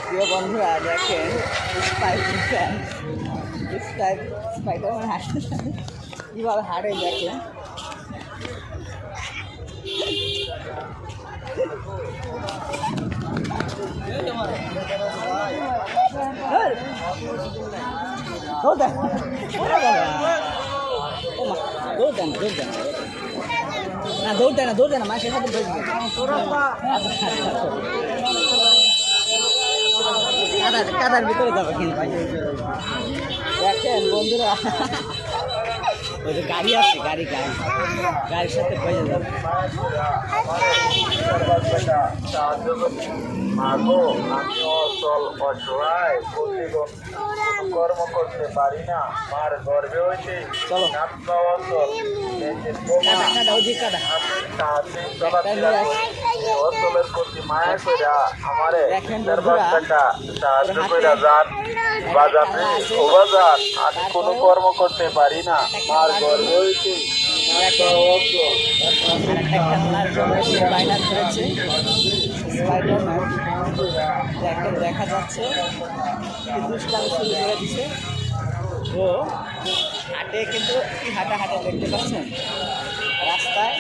প্রিয় বন্ধুরা দেখেন স্পাইডারম্যান হাঁটতে কীভাবে হাঁটে দেখেন। দৌড় দেয় না মাসের সাথে কাদার ভিতরে যাবে কিন্তু দেখেন বন্ধুরা ওই যে গাড়ি আছে গাড়ির সাথে ভেজে যাবে। আমি অচল অসহায় কর্ম করতে পারি না, মার গর্ভে হইতে অচলের প্রতি মায়া করে আমারে সাহায্য করে যান বাজারে বাজার। আমি কোনো কর্ম করতে পারি না, মার গর্ভে হইতে দেখা যাচ্ছে দুষ্টামি শুরু করে দিচ্ছে ও হাটে, কিন্তু হাঁটা দেখতে পাচ্ছেন রাস্তায়